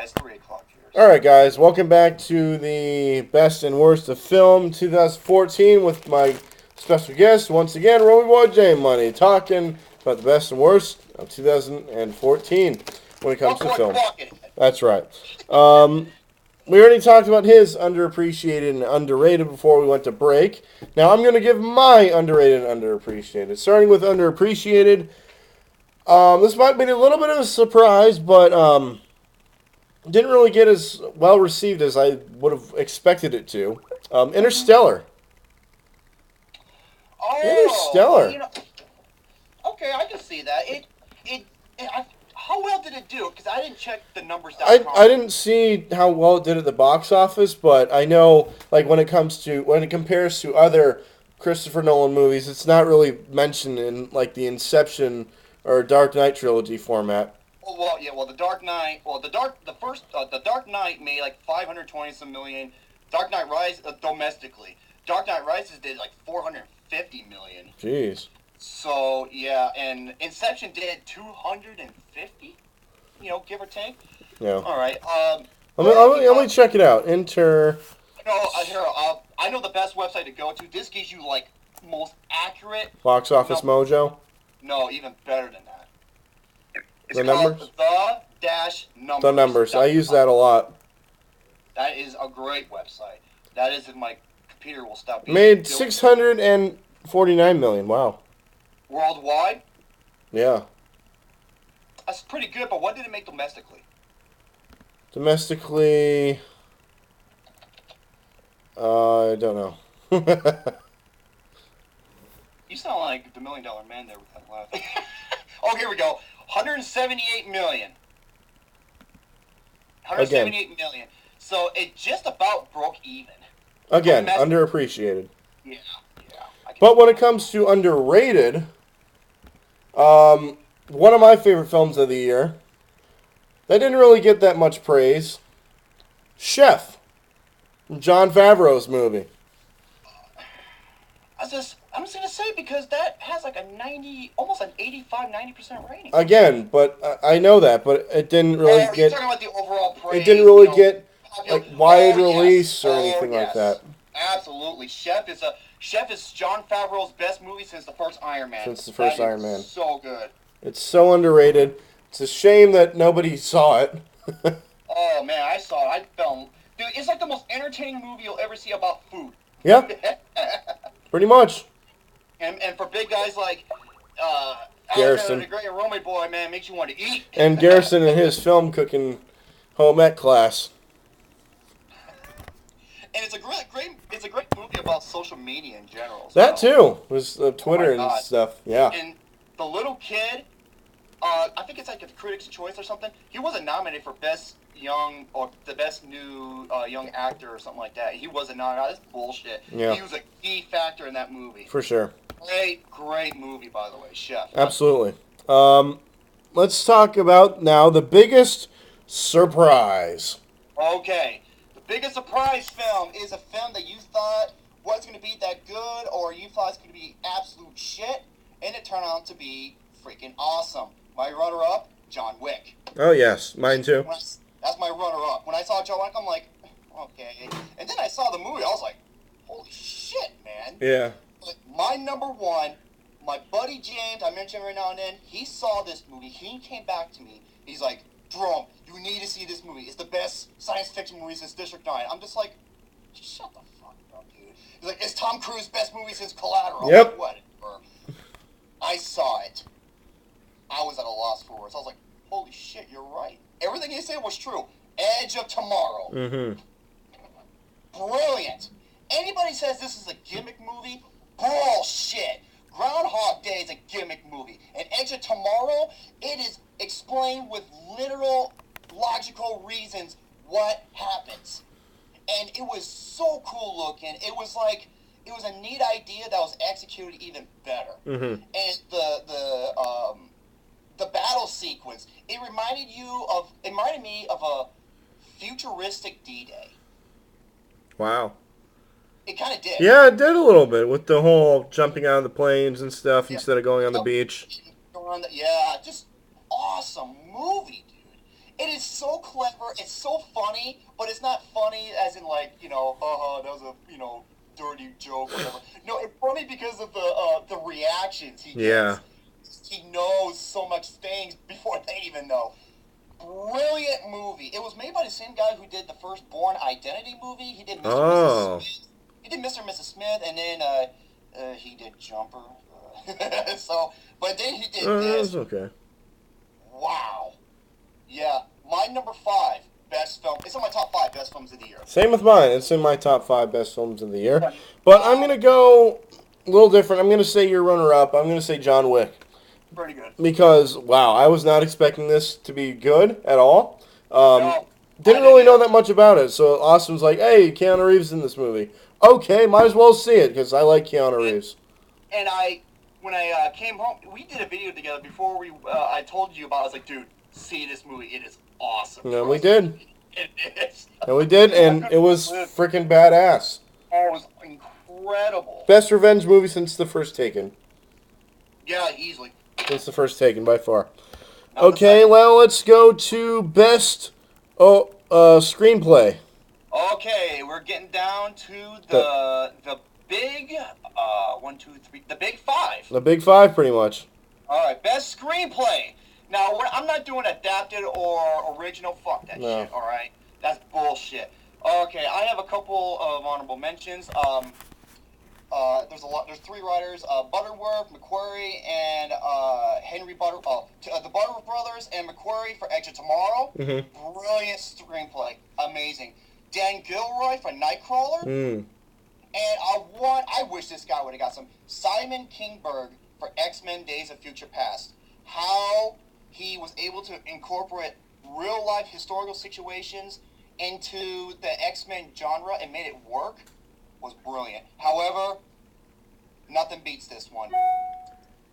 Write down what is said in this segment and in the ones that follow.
guys. 3 o'clock here. All right, guys, welcome back to the best and worst of film 2014 with my special guest once again, Romy Boy J Money, talking about the best and worst of 2014 when it comes to film. That's right. We already talked about his underappreciated and underrated before we went to break. Now I'm going to give my underrated and underappreciated. Starting with underappreciated, this might be a little bit of a surprise, but didn't really get as well received as I would have expected it to. Interstellar. Oh, Interstellar. Okay, I can see that. How well did it do? Because I didn't check the numbers. I didn't see how well it did at the box office, but I know like when it compares to other Christopher Nolan movies, it's not really mentioned in like the Inception or Dark Knight trilogy format. Well, the Dark Knight. Well, the Dark Knight made like 520 some million. Dark Knight Rises domestically. Dark Knight Rises did like 450 million. Jeez. So yeah, and Inception did 250. Give or take. Yeah. All right. Let me check it out. I know the best website to go to. This gives you like most accurate Box Office Mojo. No, even better than that. It's the called numbers. The-numbers. The numbers. I use that a lot. That is a great website. That is if my computer will stop being Made 649 million. Wow. Worldwide? Yeah. That's pretty good, but what did it make domestically? Domestically, I don't know. You sound like the $1 Million Man there with that laugh. Oh, here we go. 178 million. 178 million. So it just about broke even. Again, underappreciated. Yeah. But when it comes to underrated, one of my favorite films of the year, that didn't really get that much praise. Chef, Jon Favreau's movie. I'm just gonna say because that has like almost an 85-90% rating. Again, but I know that, but it didn't really get. You're talking about the overall praise. It didn't really get like wide release or anything like that. Absolutely, Chef is Jon Favreau's best movie since the first Iron Man. Since the first Iron Man. So good. It's so underrated. It's a shame that nobody saw it. Oh man, I saw it. I fell. Dude, it's like the most entertaining movie you'll ever see about food. Yeah. Pretty much. And for big guys like Garrison, the great Romy Boy, man, makes you want to eat. And Garrison in his film cooking home ec class. And it's a great movie about social media in general. That too was Twitter and stuff. Yeah. And the little kid, I think it's like a Critics' Choice or something. He wasn't nominated for best young or the best new young actor or something like that. He wasn't nominated. That's bullshit. Yeah. He was a key factor in that movie. For sure. Great movie, by the way, Chef. Absolutely. Let's talk about now the biggest surprise. Okay. The biggest surprise film is a film that you thought wasn't going to be that good or you thought it was going to be absolute shit, and it turned out to be freaking awesome. My runner-up, John Wick. Oh, yes. Mine too. That's my runner-up. When I saw John Wick, I'm like, okay. And then I saw the movie, I was like, holy shit, man. Yeah. But my number one, my buddy James, I mention every now and then, he saw this movie. He came back to me. He's like, Jerome, you need to see this movie. It's the best science fiction movie since District 9. I'm just like, shut the fuck up, dude. He's like, it's Tom Cruise's best movie since Collateral. Yep. Like, whatever. I saw it. I was at a loss for words. I was like, holy shit, you're right. Everything he said was true. Edge of Tomorrow. Mm-hmm. Brilliant. Anybody says this is a gimmick movie, bullshit. Groundhog Day is a gimmick movie. And Edge of Tomorrow, it is explained with literal, logical reasons what happens. And it was so cool looking. It was a neat idea that was executed even better. Mm-hmm. And the battle sequence, it reminded me of a futuristic D-Day. Wow. It kind of did. Yeah, it did a little bit with the whole jumping out of the planes and stuff instead of going on the beach. Yeah, just awesome movie, dude. It is so clever. It's so funny, but it's not funny as in like, haha, that was a, dirty joke, whatever. No, it's funny because of the reactions he Yeah. gets. He knows so much things before they even know. Brilliant movie. It was made by the same guy who did the first Born Identity movie. He did Mr. and Oh. Mrs. Smith. He did Mr. and Mrs. Smith, and then he did Jumper. But then he did That this. was okay. Wow. Yeah, my number 5 best film. It's in my top 5 best films of the year. Same with mine. It's in my top 5 best films of the year. But I'm going to go a little different. I'm going to say your runner-up. I'm going to say John Wick. Pretty good. Because, wow, I was not expecting this to be good at all. No, Didn't really know that much about it. So Austin's like, hey, Keanu Reeves in this movie. Okay, might as well see it because I like Keanu Reeves. And when I came home, we did a video together before I told you about it. I was like, dude, see this movie. It is awesome. And we did. It is. And we did, and it was freaking badass. Oh, it was incredible. Best revenge movie since the first Taken. Yeah, easily. Since the first Taken, by far. Okay, well, let's go to best screenplay. Okay, we're getting down to the big, 1, 2, 3, the big 5. The big 5, pretty much. All right, best screenplay. Now, I'm not doing adapted or original. Fuck that shit, all right? That's bullshit. Okay, I have a couple of honorable mentions. There's 3 writers, Butterworth, McQuarrie, and Henry the Butterworth brothers and McQuarrie for Edge of Tomorrow. Mm-hmm. Brilliant screenplay. Amazing. Dan Gilroy for Nightcrawler. Mm. And I wish this guy would have got some. Simon Kinberg for X-Men Days of Future Past. How he was able to incorporate real-life historical situations into the X-Men genre and made it work was brilliant. However, nothing beats this one.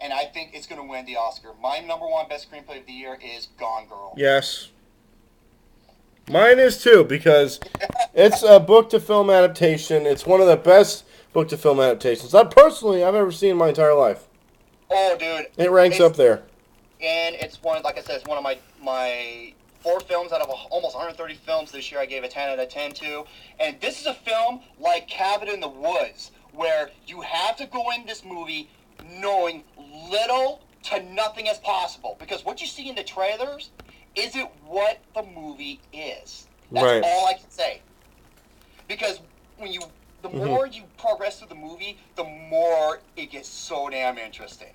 And I think it's going to win the Oscar. My number 1 best screenplay of the year is Gone Girl. Yes. Mine is too, because it's a book-to-film adaptation. It's one of the best book-to-film adaptations I've ever seen in my entire life. Oh, dude. It ranks up there. And it's like I said, it's one of my 4 films out of almost 130 films this year. I gave a 10 out of 10 to. And this is a film like Cabin in the Woods, where you have to go in this movie knowing little to nothing as possible. Because what you see in the trailers isn't what the movie is. That's all I can say. Because the more you progress through the movie, the more it gets so damn interesting.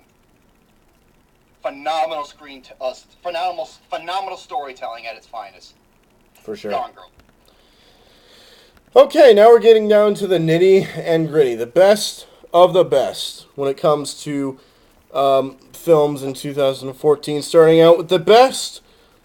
Phenomenal phenomenal storytelling at its finest. For sure. Gone Girl. Okay, now we're getting down to the nitty and gritty. The best of the best when it comes to films in 2014. Starting out with the best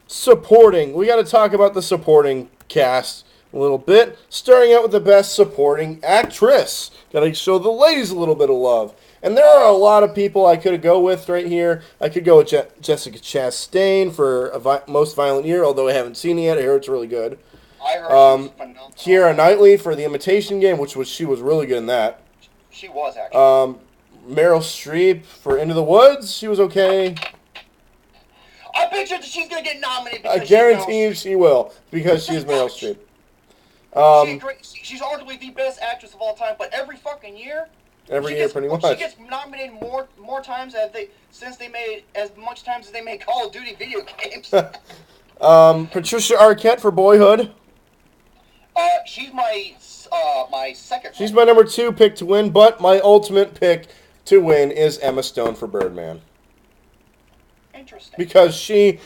supporting. We got to talk about the supporting cast a little bit. Starting out with the best supporting actress. Got to show the ladies a little bit of love. And there are a lot of people I could go with right here. I could go with Jessica Chastain for Most Violent Year, although I haven't seen it yet. I heard it's really good. I heard she was phenomenal. Keira Knightley for The Imitation Game, she was really good in that. She was, actually. Meryl Streep for Into the Woods. She was okay. I picture that she's going to get nominated. I guarantee you she will, because she is Meryl Streep. She's arguably the best actress of all time, but every fucking year... pretty much. She gets nominated more times as much times as they made Call of Duty video games. Patricia Arquette for Boyhood. She's my second. She's my number 2 pick to win, but my ultimate pick to win is Emma Stone for Birdman. Interesting. Because she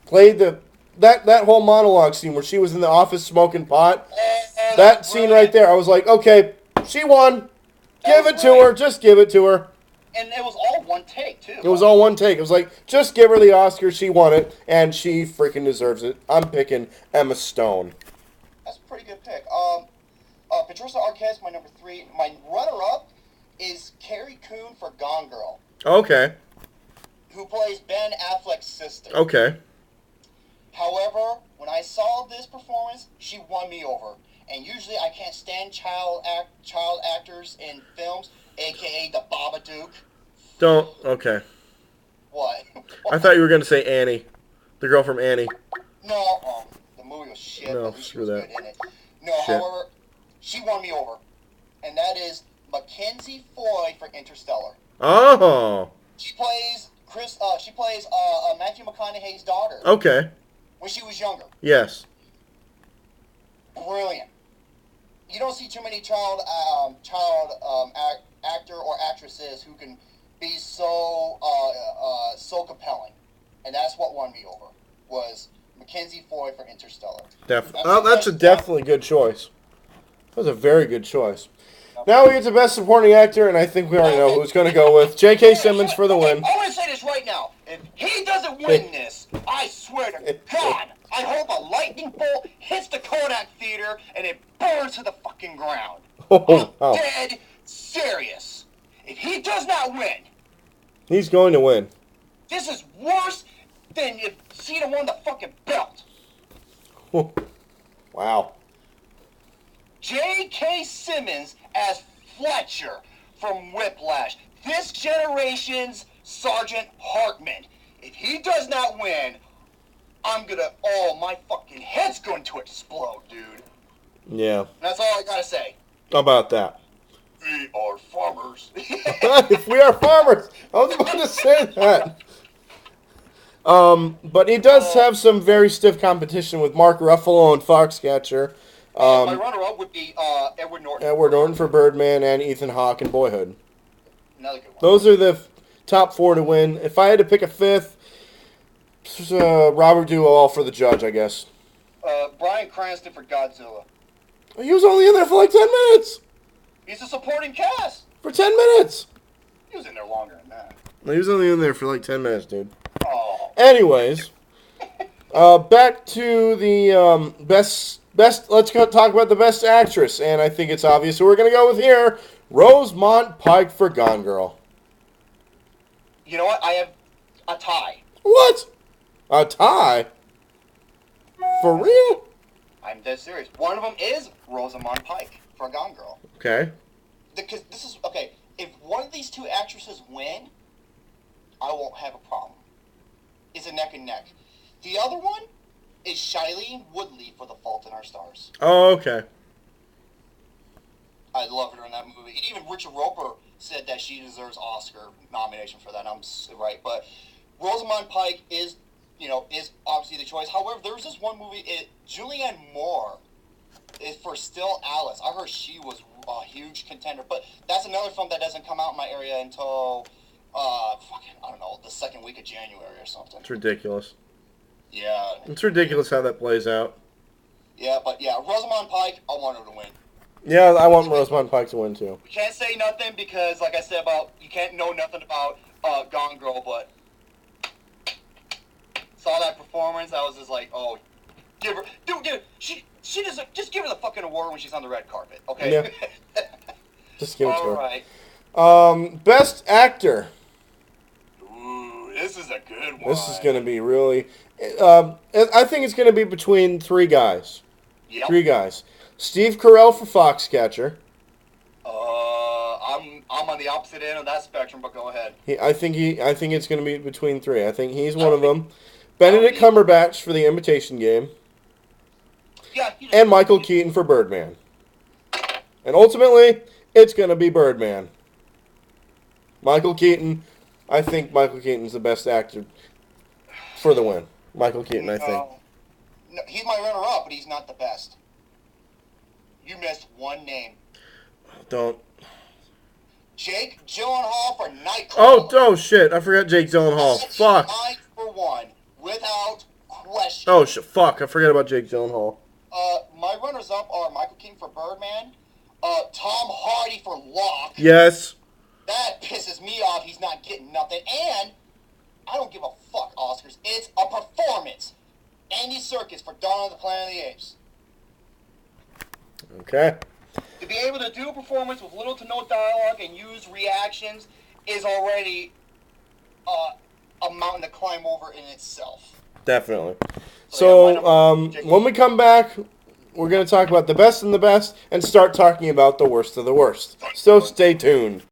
played that whole monologue scene where she was in the office smoking pot. That scene right there, I was like, okay, she won. Give it to her. Just give it to her. And it was all one take, too. It was all one take. It was like, just give her the Oscar. She won it, and she freaking deserves it. I'm picking Emma Stone. That's a pretty good pick. Patricia Arquette's my number 3. My runner-up is Carrie Coon for Gone Girl. Okay. Who plays Ben Affleck's sister. Okay. However, when I saw this performance, she won me over. And usually I can't stand child actors in films, a.k.a. the Babadook. Okay. What? I thought you were going to say Annie. The girl from Annie. No, the movie was shit, No, but at least she screw was that. good in it. No, Shit. however, she won me over, and that is Mackenzie Foy for Interstellar. Oh. She plays Matthew McConaughey's daughter Okay. when she was younger. Yes. Brilliant. You don't see too many actor or actresses who can be so compelling, and that's what won me over. Was Mackenzie Foy for Interstellar. That's a definitely good choice. That was a very good choice. Now we get to Best Supporting Actor, and I think we already know who's going to go with J.K. Simmons for the win. I want to say this right now. If he doesn't win this, I swear to God, I hope a lightning bolt hits the Kodak Theater and it burns to the fucking ground. Oh, wow. I'm dead serious. If he does not win, He's going to win. this is worse than if Cena won the fucking belt. Wow. J.K. Simmons as Fletcher from Whiplash. This generation's Sergeant Hartman. If he does not win, my fucking head's going to explode, dude. Yeah. And that's all I gotta say. How about that? We are farmers. If we are farmers. I was about to say that. But he does have some very stiff competition with Mark Ruffalo and Foxcatcher. My runner-up would be Edward Norton. Edward Norton for Birdman and Ethan Hawke in Boyhood. Another good one. Those are the top four to win. If I had to pick a fifth, Robert Duvall for The Judge, I guess. Bryan Cranston for Godzilla. He was only in there for like 10 minutes. He's a supporting cast. For 10 minutes. He was in there longer than that. He was only in there for like 10 minutes, dude. Oh. Anyways, back to the best. Let's go talk about the best actress, and I think it's obvious who we're gonna go with here: Rosamund Pike for Gone Girl. You know what? I have a tie. What? A tie? For real? I'm dead serious. One of them is Rosamund Pike for Gone Girl. Okay. Because this is okay. If one of these two actresses win, I won't have a problem. It's a neck and neck. The other one is Shailene Woodley for The Fault in Our Stars. Oh, okay. I love her in that movie. Even Richard Roper said that she deserves Oscar nomination for that. I'm right, but Rosamund Pike is obviously the choice. However, there's this one movie. Julianne Moore is for Still Alice. I heard she was a huge contender, but that's another film that doesn't come out in my area until the second week of January or something. It's ridiculous. Yeah. It's ridiculous how that plays out. Yeah, but yeah, Rosamund Pike, I want her to win. Yeah, I want Rosamund Pike to win too. We can't say nothing because, like I said, you can't know nothing about Gone Girl, but saw that performance, I was just like, oh, she doesn't, just give her the fucking award when she's on the red carpet, okay? Yeah. Just give it to her. All right. Best actor. Ooh, this is a good one. This is going to be really... I think it's going to be between three guys. Yep. Three guys. Steve Carell for Foxcatcher. I'm on the opposite end of that spectrum, but go ahead. I think it's going to be between three. I think he's one of them. Benedict Cumberbatch for The Imitation Game. Yeah. And Michael Keaton for Birdman. And ultimately, it's going to be Birdman. Michael Keaton. I think Michael Keaton's the best actor for the win. Michael Keaton, I think. No, he's my runner-up, but he's not the best. You missed one name. Don't. Jake Gyllenhaal for Nightcrawler. Oh, shit. I forgot Jake Gyllenhaal. Fuck. 9 for 1, without question. Oh, fuck. I forgot about Jake Gyllenhaal. My runners-up are Michael Keaton for Birdman, Tom Hardy for Locke. Yes. That pisses me off. He's not getting nothing. And I don't give a fuck, Oscars. It's a performance. Andy Serkis for Dawn of the Planet of the Apes. Okay. To be able to do a performance with little to no dialogue and use reactions is already a mountain to climb over in itself. Definitely. So, when we come back, we're going to talk about the best and the best and start talking about the worst of the worst. So stay tuned.